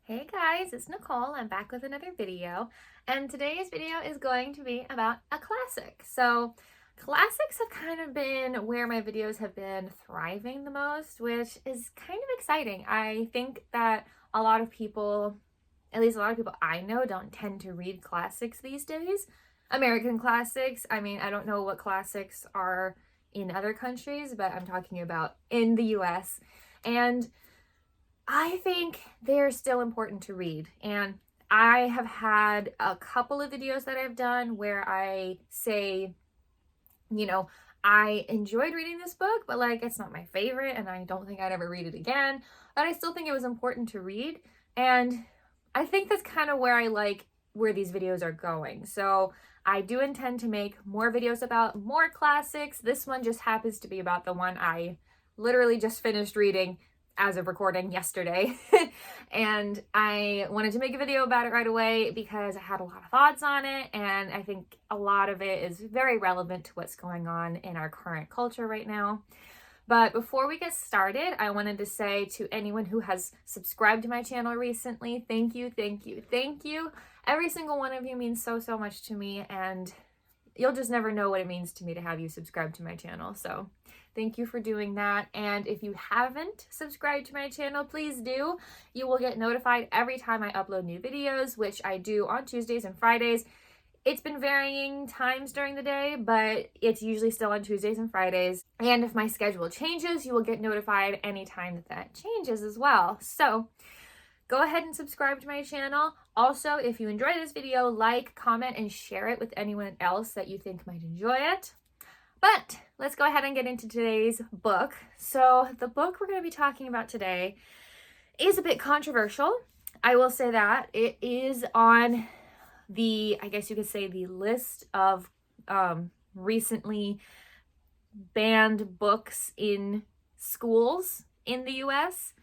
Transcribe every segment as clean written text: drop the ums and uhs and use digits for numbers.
Hey guys, it's Nicole. I'm back with another video, and today's video is going to be about a classic. So, classics have kind of been where my videos have been thriving the most, which is kind of exciting. I think that a lot of people, at least a lot of people I know, don't tend to read classics these days. American classics, I mean, I don't know what classics are in other countries, but I'm talking about in the US. And I think they're still important to read. And I have had a couple of videos that I've done where I say, you know, I enjoyed reading this book, but like it's not my favorite and I don't think I'd ever read it again. But I still think it was important to read. And I think that's kind of where I like where these videos are going. So I do intend to make more videos about more classics. This one just happens to be about the one I literally just finished reading as of recording yesterday. And I wanted to make a video about it right away because I had a lot of thoughts on it, and I think a lot of it is very relevant to what's going on in our current culture right now. But before we get started, I wanted to say to anyone who has subscribed to my channel recently, thank you, thank you, thank you. Every single one of you means so, so much to me, and you'll just never know what it means to me to have you subscribe to my channel. So thank you for doing that. And if you haven't subscribed to my channel, please do. You will get notified every time I upload new videos, which I do on Tuesdays and Fridays. It's been varying times during the day, but it's usually still on Tuesdays and Fridays. And if my schedule changes, you will get notified anytime that changes as well. So go ahead and subscribe to my channel. Also, if you enjoy this video, like, comment, and share it with anyone else that you think might enjoy it. But let's go ahead and get into today's book. So the book we're going to be talking about today is a bit controversial. I will say that. It is on the, I guess you could say, the list of recently banned books in schools in the US.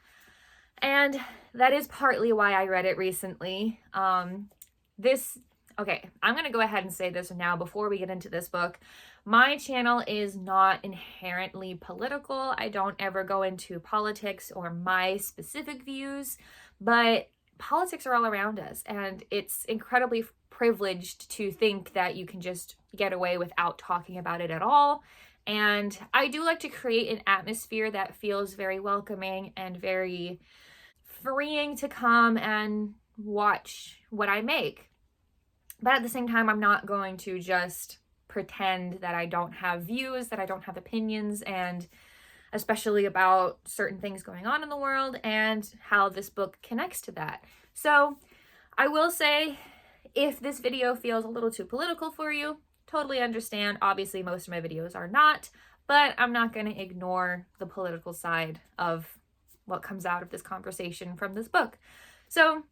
And that is partly why I read it recently. Okay, I'm going to go ahead and say this now before we get into this book. My channel is not inherently political. I don't ever go into politics or my specific views, but politics are all around us, and it's incredibly privileged to think that you can just get away without talking about it at all. And I do like to create an atmosphere that feels very welcoming and very freeing to come and watch what I make. But at the same time, I'm not going to just pretend that I don't have views, that I don't have opinions, and especially about certain things going on in the world and how this book connects to that. So I will say, if this video feels a little too political for you, totally understand. Obviously, most of my videos are not, but I'm not going to ignore the political side of what comes out of this conversation from this book. So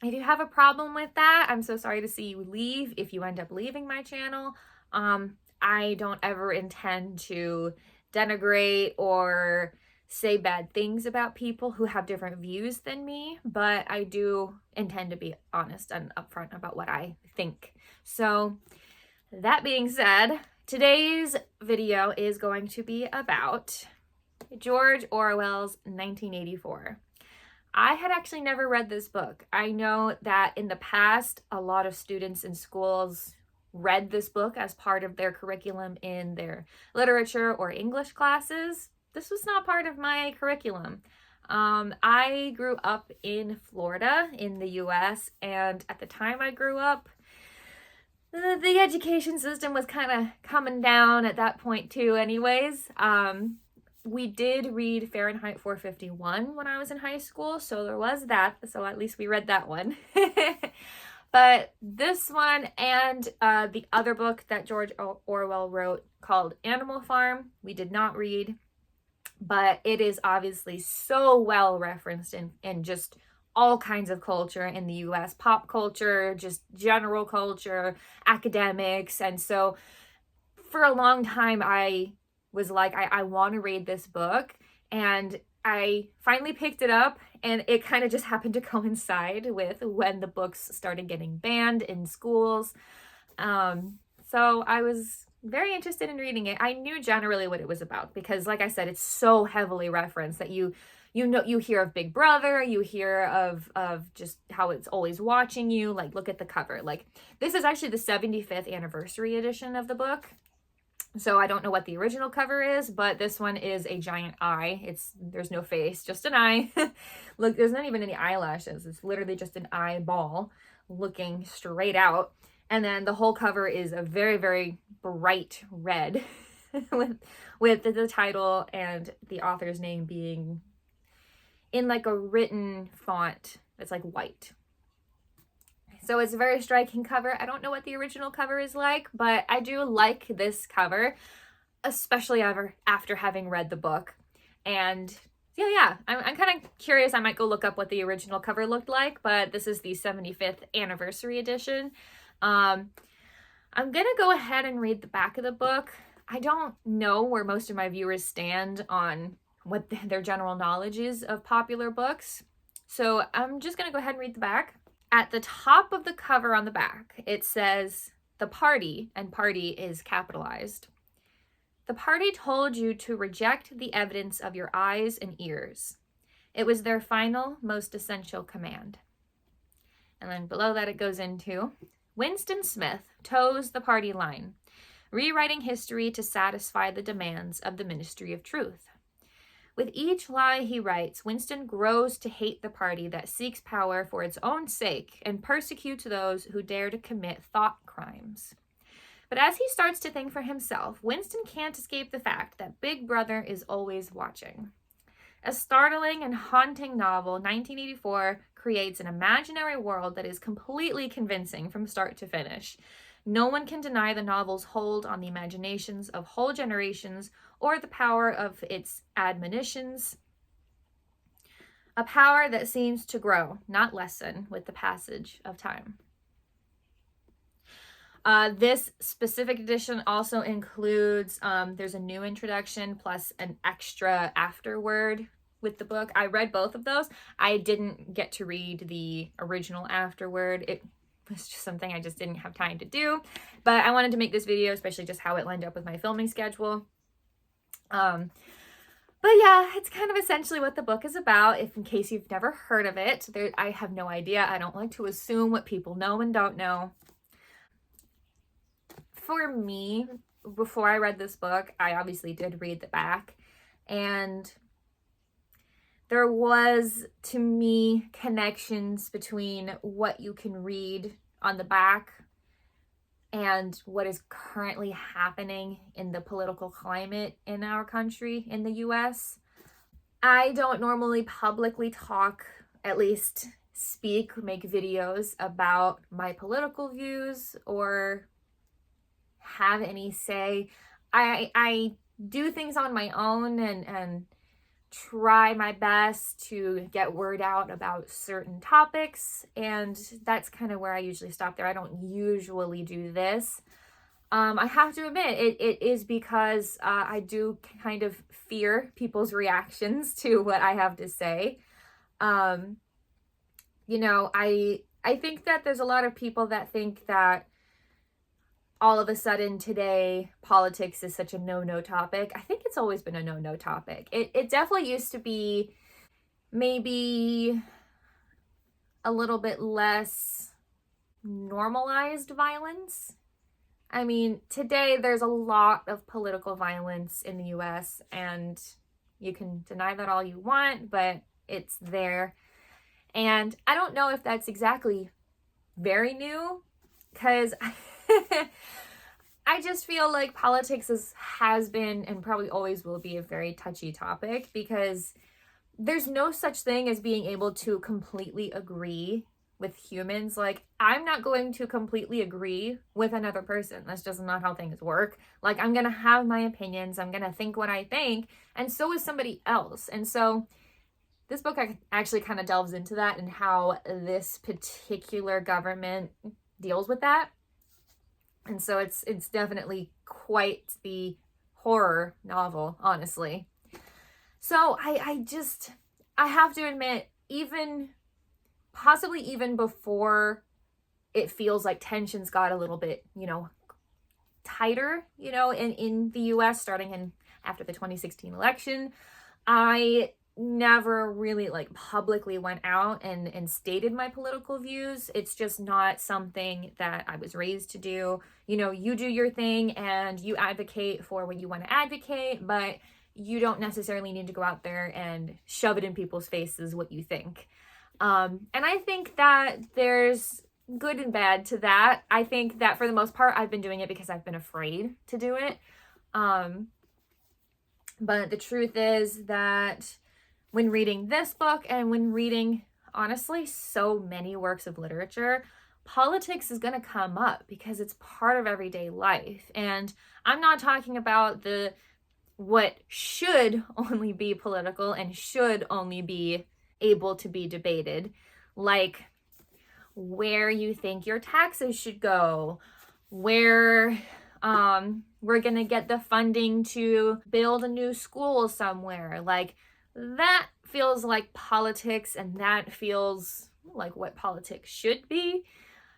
if you have a problem with that, I'm so sorry to see you leave if you end up leaving my channel. I don't ever intend to denigrate or say bad things about people who have different views than me, but I do intend to be honest and upfront about what I think. So that being said, today's video is going to be about George Orwell's 1984. I had actually never read this book. I know that in the past, a lot of students in schools read this book as part of their curriculum in their literature or English classes. This was not part of my curriculum. I grew up in Florida in the US, and at the time I grew up, the education system was kind of coming down at that point too anyways. We did read Fahrenheit 451 when I was in high school, so there was that, so at least we read that one. But this one and the other book that George Orwell wrote called Animal Farm, we did not read, but it is obviously so well referenced in just all kinds of culture in the US, pop culture, just general culture, academics. And so for a long time, I was like, I want to read this book, and I finally picked it up, and it kind of just happened to coincide with when the books started getting banned in schools. So I was very interested in reading it. I knew generally what it was about because, like I said, it's so heavily referenced that you you hear of Big Brother, you hear of just how it's always watching you. Like, look at the cover. Like, this is actually the 75th anniversary edition of the book. So I don't know what the original cover is, but this one is a giant eye. There's no face, just an eye. Look, there's not even any eyelashes. It's literally just an eyeball looking straight out. And then the whole cover is a very, very bright red with the title and the author's name being in like a written font that's like white. So it's a very striking cover. I don't know what the original cover is like, but I do like this cover, especially after having read the book. And yeah, I'm kind of curious. I might go look up what the original cover looked like, but this is the 75th anniversary edition. I'm going to go ahead and read the back of the book. I don't know where most of my viewers stand on what their general knowledge is of popular books. So I'm just going to go ahead and read the back. At the top of the cover on the back, it says, "The party," and party is capitalized. "The party told you to reject the evidence of your eyes and ears. It was their final, most essential command." And then below that it goes into, "Winston Smith toes the party line, rewriting history to satisfy the demands of the Ministry of Truth. With each lie he writes, Winston grows to hate the party that seeks power for its own sake and persecutes those who dare to commit thought crimes. But as he starts to think for himself, Winston can't escape the fact that Big Brother is always watching. A startling and haunting novel, 1984, creates an imaginary world that is completely convincing from start to finish. No one can deny the novel's hold on the imaginations of whole generations or the power of its admonitions, a power that seems to grow, not lessen, with the passage of time." This specific edition also includes, there's a new introduction plus an extra afterword with the book. I read both of those. I didn't get to read the original afterword. It was just something I just didn't have time to do, but I wanted to make this video, especially just how it lined up with my filming schedule. But yeah, it's kind of essentially what the book is about. If in case you've never heard of it, I have no idea. I don't like to assume what people know and don't know. For me, before I read this book, I obviously did read the back, and there was, to me, connections between what you can read on the back and what is currently happening in the political climate in our country, in the US. I don't normally publicly talk, at least speak, make videos about my political views or have any say. I do things on my own and try my best to get word out about certain topics, and that's kind of where I usually stop there. I don't usually do this. I have to admit, it is because I do kind of fear people's reactions to what I have to say. You know, I think that there's a lot of people that think that all of a sudden today politics is such a no-no topic. I think it's always been a no-no topic. It definitely used to be maybe a little bit less normalized violence. I mean, today there's a lot of political violence in the US, and you can deny that all you want, but it's there. And I don't know if that's exactly very new, because I just feel like politics has been and probably always will be a very touchy topic, because there's no such thing as being able to completely agree with humans. Like, I'm not going to completely agree with another person. That's just not how things work. Like, I'm going to have my opinions. I'm going to think what I think, and so is somebody else. And so this book actually kind of delves into that and how this particular government deals with that. And so it's definitely quite the horror novel, honestly. So I have to admit, possibly even before it feels like tensions got a little bit, tighter, in the US, starting after the 2016 election, I never really like publicly went out and stated my political views. It's just not something that I was raised to do. You know, you do your thing and you advocate for what you want to advocate, but you don't necessarily need to go out there and shove it in people's faces what you think. And I think that there's good and bad to that. I think that for the most part, I've been doing it because I've been afraid to do it. But the truth is that when reading this book and when reading, honestly, so many works of literature, politics is going to come up because it's part of everyday life. And I'm not talking about what should only be political and should only be able to be debated, like where you think your taxes should go, where we're going to get the funding to build a new school somewhere. Like, that feels like politics, and that feels like what politics should be.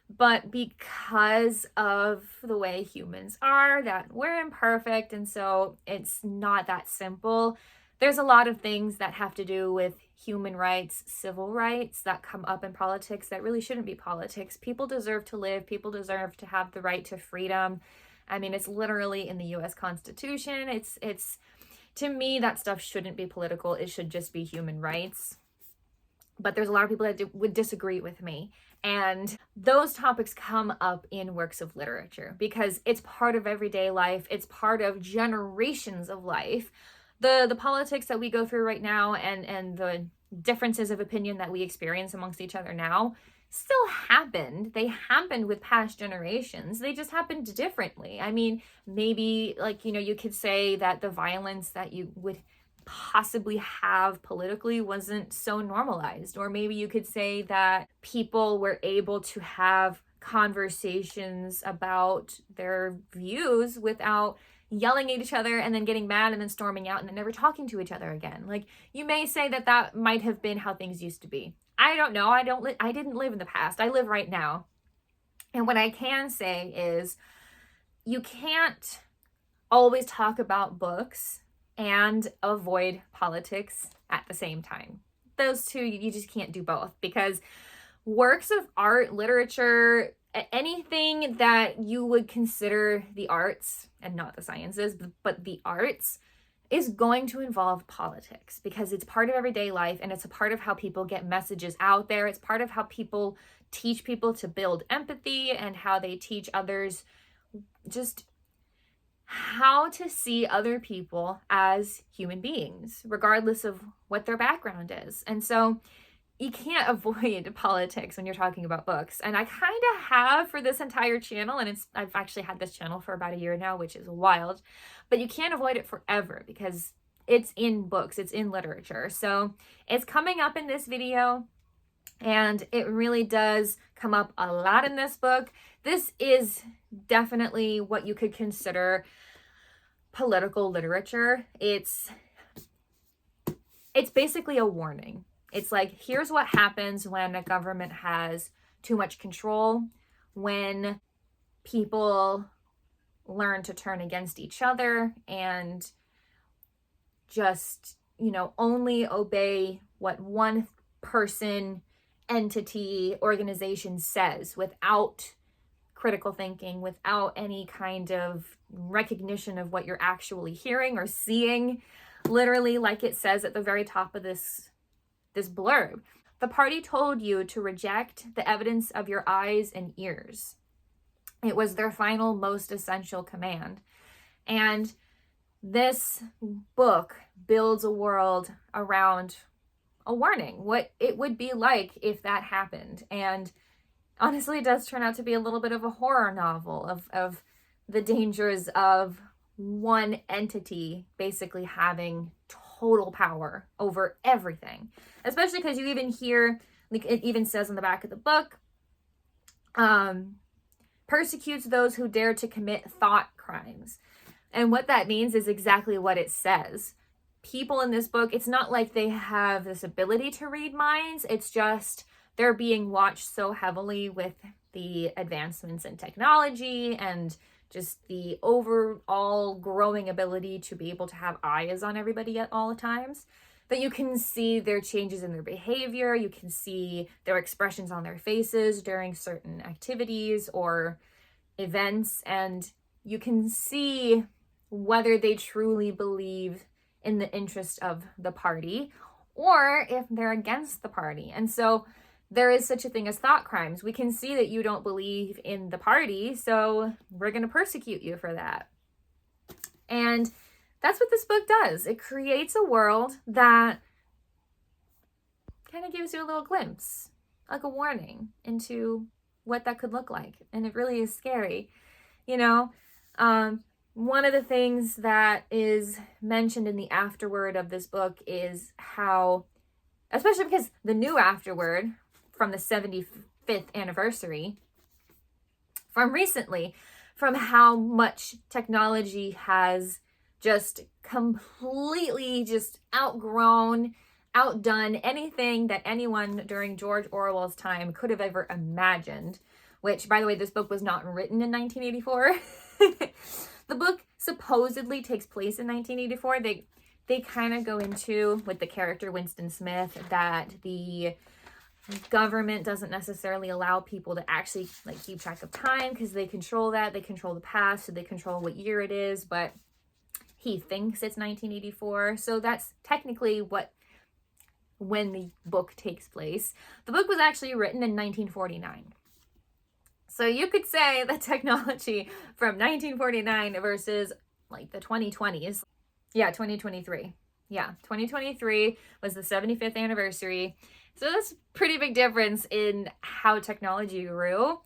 But because of the way humans are, that we're imperfect, and so it's not that simple. There's a lot of things that have to do with human rights, civil rights that come up in politics that really shouldn't be politics. People deserve to live. People deserve to have the right to freedom. I mean, it's literally in the US Constitution. It's to me, that stuff shouldn't be political. It should just be human rights. But there's a lot of people that would disagree with me. And those topics come up in works of literature because it's part of everyday life. It's part of generations of life. The politics that we go through right now and the differences of opinion that we experience amongst each other now still happened. They happened with past generations. They just happened differently. I mean, maybe like, you could say that the violence that you would possibly have politically wasn't so normalized. Or maybe you could say that people were able to have conversations about their views without yelling at each other and then getting mad and then storming out and then never talking to each other again. Like, you may say that that might have been how things used to be. I don't know. I didn't live in the past. I live right now. And what I can say is you can't always talk about books and avoid politics at the same time. Those two, you just can't do both, because works of art, literature, anything that you would consider the arts and not the sciences, but the arts, is going to involve politics because it's part of everyday life and it's a part of how people get messages out there. It's part of how people teach people to build empathy and how they teach others just how to see other people as human beings, regardless of what their background is. And so you can't avoid politics when you're talking about books. And I kind of have for this entire channel, and I've actually had this channel for about a year now, which is wild, but you can't avoid it forever because it's in books, it's in literature. So it's coming up in this video, and it really does come up a lot in this book. This is definitely what you could consider political literature. It's basically a warning. It's like, here's what happens when a government has too much control, when people learn to turn against each other and just, only obey what one person, entity, organization says without critical thinking, without any kind of recognition of what you're actually hearing or seeing. Literally, like it says at the very top of this blurb, the party told you to reject the evidence of your eyes and ears. It was their final, most essential command. And this book builds a world around a warning, what it would be like if that happened. And honestly, it does turn out to be a little bit of a horror novel of the dangers of one entity basically having total power over everything. Especially because you even hear, like it even says on the back of the book, persecutes those who dare to commit thought crimes. And what that means is exactly what it says. People in this book, it's not like they have this ability to read minds. It's just they're being watched so heavily with the advancements in technology and just the overall growing ability to be able to have eyes on everybody at all times, that you can see their changes in their behavior, you can see their expressions on their faces during certain activities or events, and you can see whether they truly believe in the interest of the party or if they're against the party. And so there is such a thing as thought crimes. We can see that you don't believe in the party, so we're going to persecute you for that. And that's what this book does. It creates a world that kind of gives you a little glimpse, like a warning into what that could look like. And it really is scary. You know, one of the things that is mentioned in the afterword of this book is how, especially because the new afterword from the 75th anniversary, from recently, from how much technology has just completely just outdone anything that anyone during George Orwell's time could have ever imagined, which, by the way, this book was not written in 1984. The book supposedly takes place in 1984. They kind of go into, with the character Winston Smith, that the government doesn't necessarily allow people to actually like keep track of time because they control that. They control the past, so they control what year it is, but he thinks it's 1984. So that's technically when the book takes place. The book was actually written in 1949. So you could say that technology from 1949 versus like the 2020s. Yeah, 2023. Yeah, 2023 was the 75th anniversary. So that's a pretty big difference in how technology grew.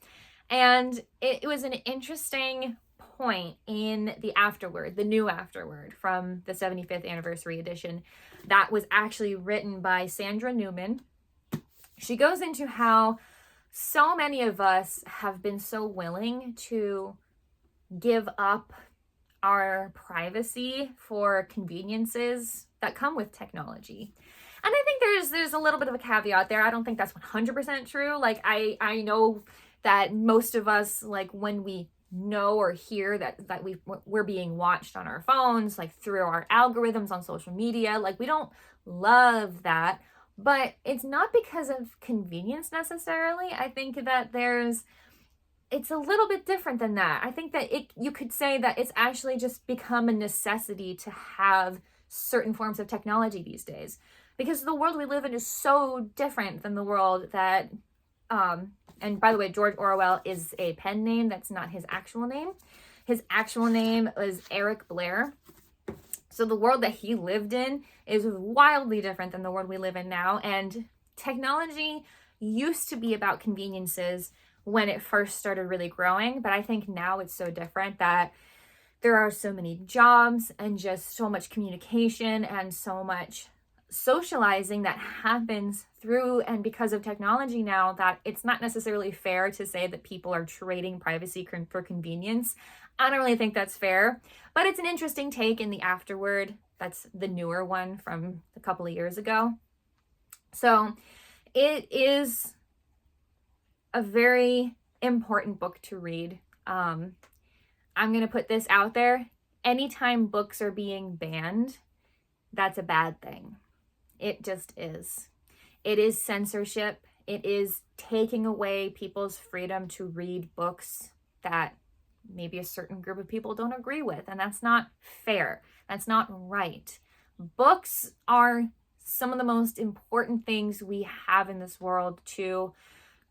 And it was an interesting point in the afterword, the new afterword from the 75th anniversary edition, that was actually written by Sandra Newman. She goes into how so many of us have been so willing to give up our privacy for conveniences that come with technology. And I think there's a little bit of a caveat there. I don't think that's 100% true. Like I know that most of us, like when we know or hear that we're being watched on our phones, like through our algorithms on social media, like we don't love that, but it's not because of convenience necessarily. I think that it's a little bit different than that. I think that you could say that it's actually just become a necessity to have certain forms of technology these days, because the world we live in is so different than the world that, and by the way, George Orwell is a pen name. That's not his actual name. His actual name was Eric Blair. So the world that he lived in is wildly different than the world we live in now. And technology used to be about conveniences when it first started really growing. But I think now it's so different that there are so many jobs and just so much communication and so much socializing that happens through and because of technology now, that it's not necessarily fair to say that people are trading privacy for convenience. I don't really think that's fair, but it's an interesting take in the afterword. That's the newer one from a couple of years ago. So it is a very important book to read. I'm going to put this out there. Anytime books are being banned, that's a bad thing. It just is. It is censorship. It is taking away people's freedom to read books that maybe a certain group of people don't agree with. And that's not fair. That's not right. Books are some of the most important things we have in this world to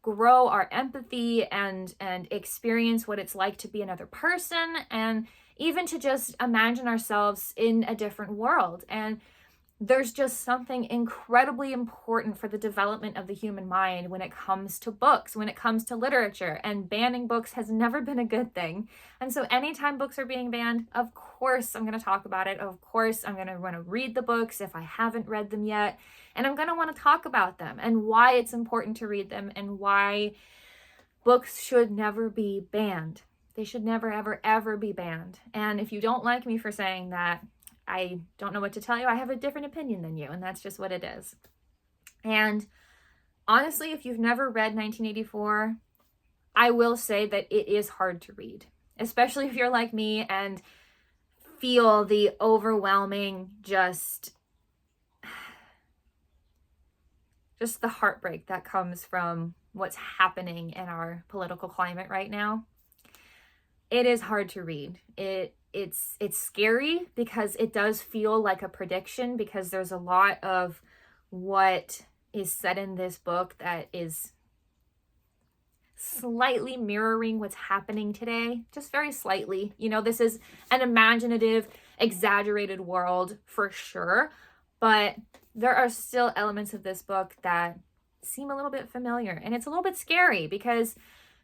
grow our empathy and experience what it's like to be another person, and even to just imagine ourselves in a different world. And there's just something incredibly important for the development of the human mind when it comes to books, when it comes to literature, and banning books has never been a good thing. And so anytime books are being banned, of course I'm going to talk about it. Of course I'm going to want to read the books if I haven't read them yet. And I'm going to want to talk about them and why it's important to read them and why books should never be banned. They should never, ever, ever be banned. And if you don't like me for saying that, I don't know what to tell you. I have a different opinion than you, and that's just what it is. And honestly, if you've never read 1984, I will say that it is hard to read, especially if you're like me and feel the overwhelming just just the heartbreak that comes from what's happening in our political climate right now. It is hard to read. It's scary because it does feel like a prediction, because there's a lot of what is said in this book that is slightly mirroring what's happening today, just very slightly. You know, this is an imaginative, exaggerated world for sure, but there are still elements of this book that seem a little bit familiar, and it's a little bit scary because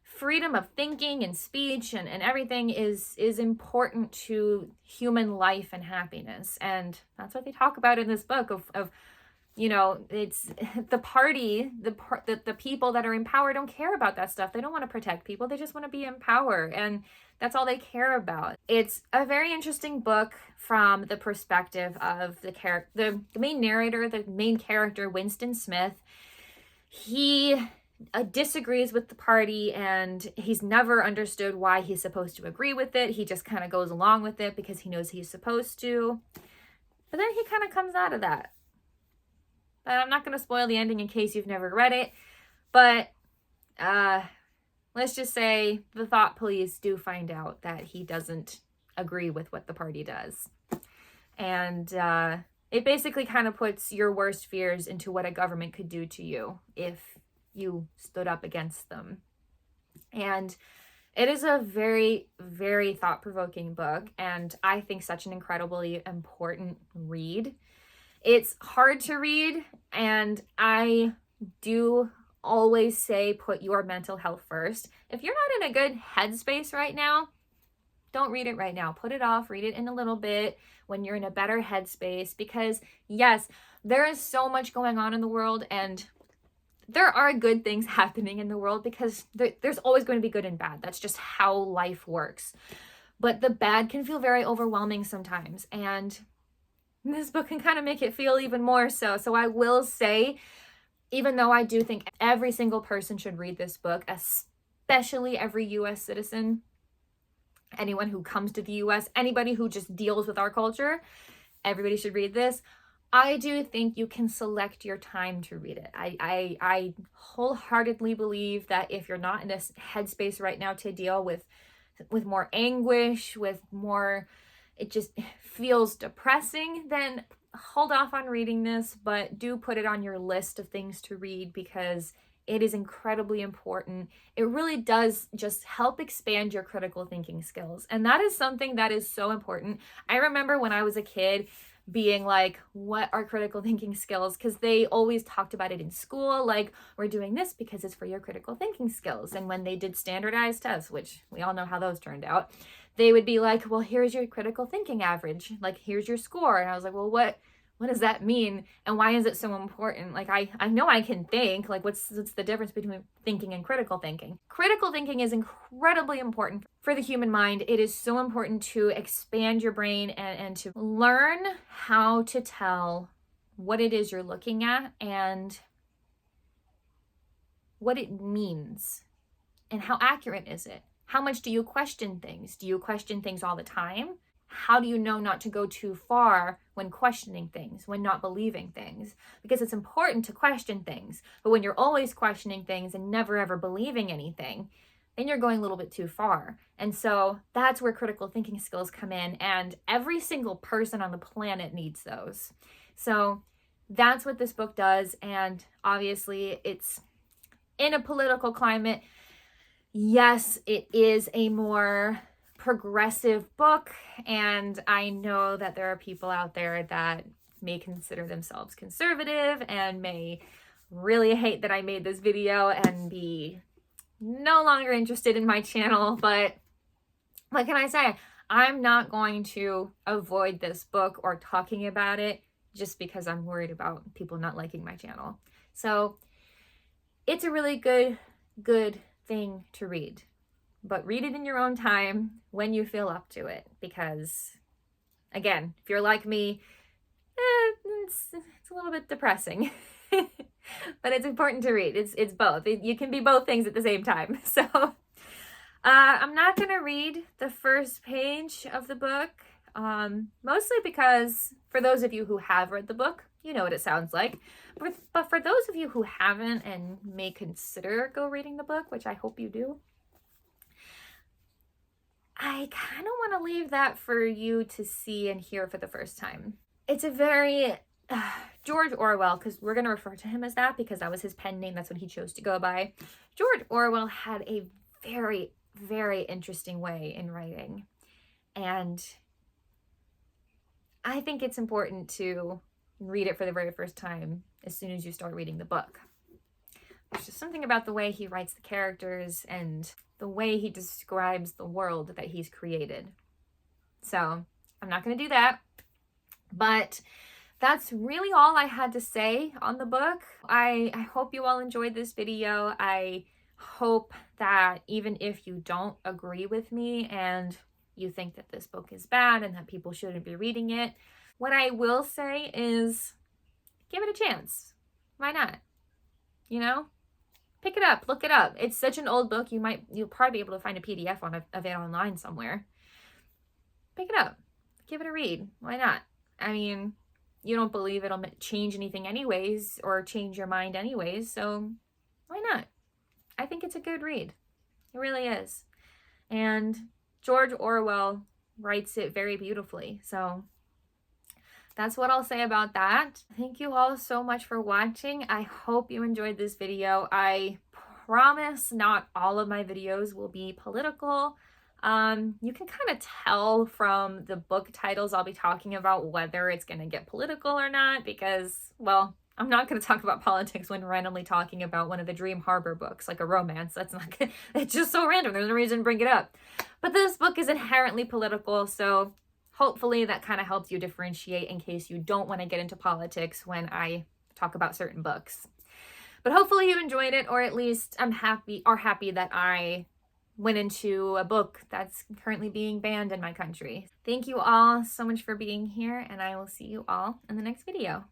freedom of thinking and speech and everything is important to human life and happiness. And that's what they talk about in this book of you know, it's the party, the people that are in power don't care about that stuff. They don't want to protect people. They just want to be in power. And that's all they care about. It's a very interesting book from the perspective of the main narrator, the main character, Winston Smith. He disagrees with the party, and he's never understood why he's supposed to agree with it. He just kind of goes along with it because he knows he's supposed to. But then he kind of comes out of that. But I'm not going to spoil the ending in case you've never read it. But let's just say the thought police do find out that he doesn't agree with what the party does. And it basically kind of puts your worst fears into what a government could do to you if you stood up against them. And it is a very, very thought-provoking book, and I think such an incredibly important read. It's hard to read, and I do always say put your mental health first. If you're not in a good headspace right now, don't read it right now. Put it off, read it in a little bit when you're in a better headspace, because yes, there is so much going on in the world, and there are good things happening in the world, because there's always going to be good and bad. That's just how life works. But the bad can feel very overwhelming sometimes, and this book can kind of make it feel even more so. So I will say, even though I do think every single person should read this book, especially every US citizen, anyone who comes to the US, anybody who just deals with our culture, everybody should read this. I do think you can select your time to read it. I wholeheartedly believe that if you're not in a headspace right now to deal with more anguish, with more, it just feels depressing, then hold off on reading this, but do put it on your list of things to read, because it is incredibly important. It really does just help expand your critical thinking skills. And that is something that is so important. I remember when I was a kid being like, what are critical thinking skills? Because they always talked about it in school, like, we're doing this because it's for your critical thinking skills. And when they did standardized tests, which we all know how those turned out, they would be like, well, here's your critical thinking average, like, here's your score. And I was like, well, what does that mean? And why is it so important? Like, I know I can think, like, what's the difference between thinking and critical thinking? Critical thinking is incredibly important for the human mind. It is so important to expand your brain and to learn how to tell what it is you're looking at and what it means, and how accurate is it? How much do you question things? Do you question things all the time? How do you know not to go too far when questioning things, when not believing things? Because it's important to question things, but when you're always questioning things and never ever believing anything, then you're going a little bit too far. And so that's where critical thinking skills come in, and every single person on the planet needs those. So that's what this book does, and obviously it's in a political climate. Yes, it is a more progressive book, and I know that there are people out there that may consider themselves conservative and may really hate that I made this video and be no longer interested in my channel, but what can I say? I'm not going to avoid this book or talking about it just because I'm worried about people not liking my channel. So it's a really good thing to read, but read it in your own time when you feel up to it, because again, if you're like me, it's a little bit depressing. But it's important to read. It's both. You can be both things at the same time. So I'm not gonna read the first page of the book, mostly because for those of you who have read the book, you know what it sounds like. But for those of you who haven't and may consider go reading the book, which I hope you do, I kind of want to leave that for you to see and hear for the first time. It's a very George Orwell, because we're going to refer to him as that because that was his pen name. That's what he chose to go by. George Orwell had a very, very interesting way in writing. And I think it's important to read it for the very first time as soon as you start reading the book. There's just something about the way he writes the characters and the way he describes the world that he's created. So I'm not going to do that, but that's really all I had to say on the book. I hope you all enjoyed this video. I hope that even if you don't agree with me and you think that this book is bad and that people shouldn't be reading it, what I will say is give it a chance. Why not? You know? Pick it up, look it up. It's such an old book, you'll probably be able to find a PDF of it online somewhere. Pick it up. Give it a read. Why not? I mean, you don't believe it'll change anything anyways or change your mind anyways, so why not? I think it's a good read. It really is. And George Orwell writes it very beautifully. So that's what I'll say about that. Thank you all so much for watching. I hope you enjoyed this video. I promise not all of my videos will be political. You can kind of tell from the book titles I'll be talking about whether it's going to get political or not because, well, I'm not going to talk about politics when randomly talking about one of the Dream Harbor books, like a romance. That's not good. It's just so random. There's no reason to bring it up. But this book is inherently political, so hopefully that kind of helps you differentiate in case you don't want to get into politics when I talk about certain books. But hopefully you enjoyed it, or at least I'm happy that I went into a book that's currently being banned in my country. Thank you all so much for being here, and I will see you all in the next video.